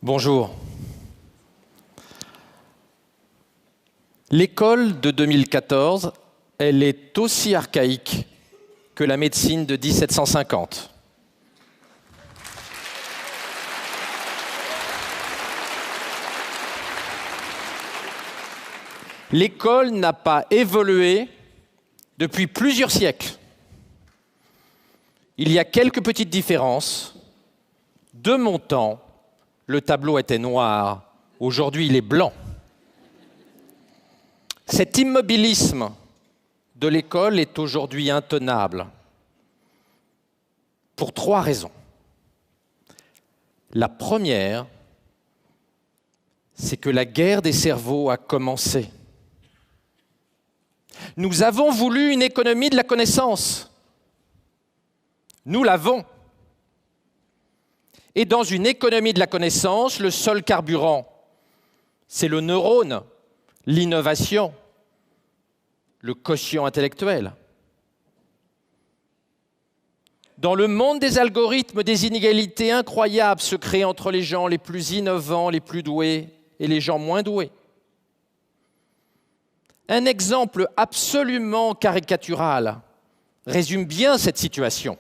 Bonjour. L'école de 2014, elle est aussi archaïque que la médecine de 1750. L'école n'a pas évolué depuis plusieurs siècles. Il y a quelques petites différences. De mon temps, le tableau était noir. Aujourd'hui, il est blanc. Cet immobilisme de l'école est aujourd'hui intenable pour trois raisons. La première, c'est que la guerre des cerveaux a commencé. Nous avons voulu une économie de la connaissance. Nous l'avons. Et dans une économie de la connaissance, le seul carburant, c'est le neurone, l'innovation, le quotient intellectuel. Dans le monde des algorithmes, des inégalités incroyables se créent entre les gens les plus innovants, les plus doués et les gens moins doués. Un exemple absolument caricatural résume bien cette situation.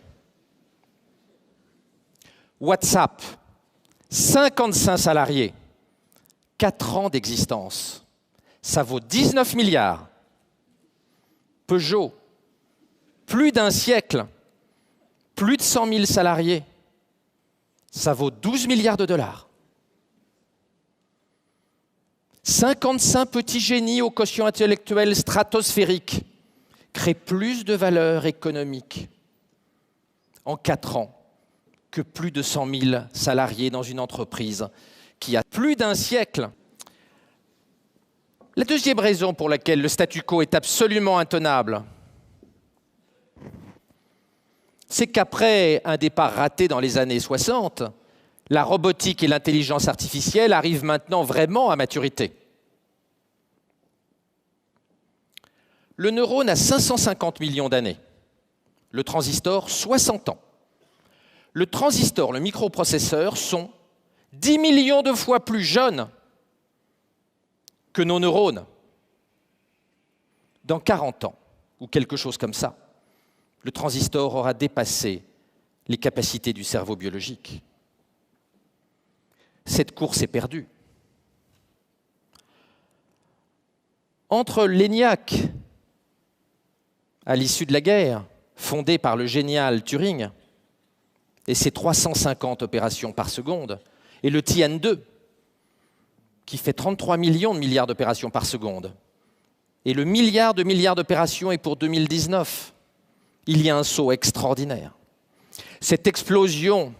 WhatsApp, 55 salariés, 4 ans d'existence. Ça vaut 19 milliards. Peugeot, plus d'un siècle, plus de 100 000 salariés. Ça vaut 12 milliards de dollars. 55 petits génies au quotient intellectuel stratosphérique créent plus de valeur économique en 4 ans que plus de 100 000 salariés dans une entreprise qui a plus d'un siècle. La deuxième raison pour laquelle le statu quo est absolument intenable, c'est qu'après un départ raté dans les années 60, la robotique et l'intelligence artificielle arrivent maintenant vraiment à maturité. Le neurone a 550 millions d'années, le transistor 60 ans. Le transistor, le microprocesseur, sont 10 millions de fois plus jeunes que nos neurones. Dans 40 ans, ou quelque chose comme ça, le transistor aura dépassé les capacités du cerveau biologique. Cette course est perdue. Entre l'ENIAC, à l'issue de la guerre, fondé par le génial Turing, et ses 350 opérations par seconde, et le Tian-2, qui fait 33 millions de milliards d'opérations par seconde, et le milliard de milliards d'opérations est pour 2019. Il y a un saut extraordinaire. Cette explosion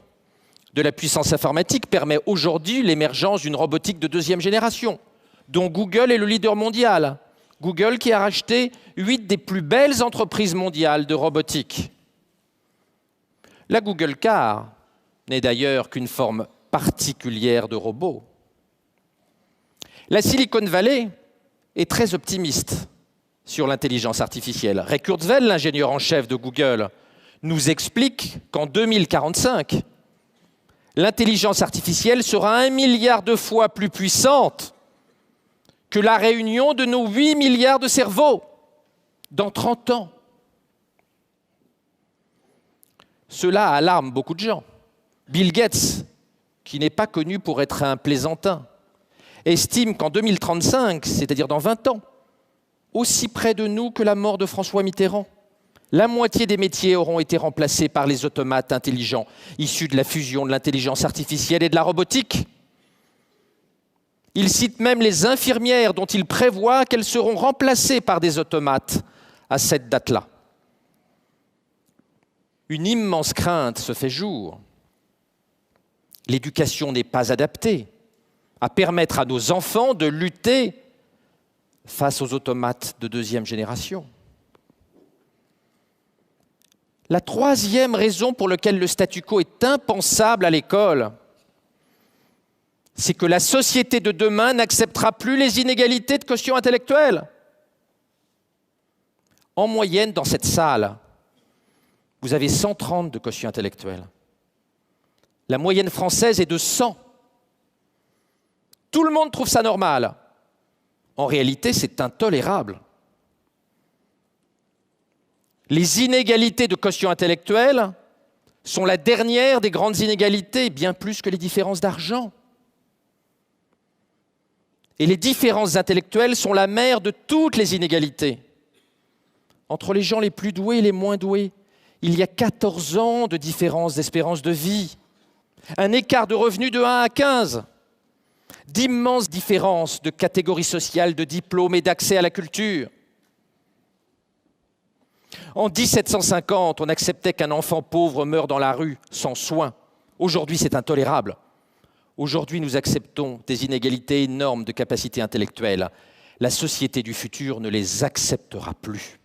de la puissance informatique permet aujourd'hui l'émergence d'une robotique de deuxième génération, dont Google est le leader mondial. Google qui a racheté 8 des plus belles entreprises mondiales de robotique. La Google Car n'est d'ailleurs qu'une forme particulière de robot. La Silicon Valley est très optimiste sur l'intelligence artificielle. Ray Kurzweil, l'ingénieur en chef de Google, nous explique qu'en 2045, l'intelligence artificielle sera 1 milliard de fois plus puissante que la réunion de nos 8 milliards de cerveaux dans 30 ans. Cela alarme beaucoup de gens. Bill Gates, qui n'est pas connu pour être un plaisantin, estime qu'en 2035, c'est-à-dire dans 20 ans, aussi près de nous que la mort de François Mitterrand, la moitié des métiers auront été remplacés par les automates intelligents, issus de la fusion de l'intelligence artificielle et de la robotique. Il cite même les infirmières dont il prévoit qu'elles seront remplacées par des automates à cette date-là. Une immense crainte se fait jour. L'éducation n'est pas adaptée à permettre à nos enfants de lutter face aux automates de deuxième génération. La troisième raison pour laquelle le statu quo est impensable à l'école, c'est que la société de demain n'acceptera plus les inégalités de quotient intellectuel. En moyenne, dans cette salle, vous avez 130 de quotient intellectuel. La moyenne française est de 100. Tout le monde trouve ça normal. En réalité, c'est intolérable. Les inégalités de quotient intellectuel sont la dernière des grandes inégalités, bien plus que les différences d'argent. Et les différences intellectuelles sont la mère de toutes les inégalités. Entre les gens les plus doués et les moins doués, il y a 14 ans de différence d'espérance de vie, un écart de revenus de 1 à 15, d'immenses différences de catégories sociales, de diplômes et d'accès à la culture. En 1750, on acceptait qu'un enfant pauvre meure dans la rue sans soins. Aujourd'hui, c'est intolérable. Aujourd'hui, nous acceptons des inégalités énormes de capacité intellectuelle. La société du futur ne les acceptera plus.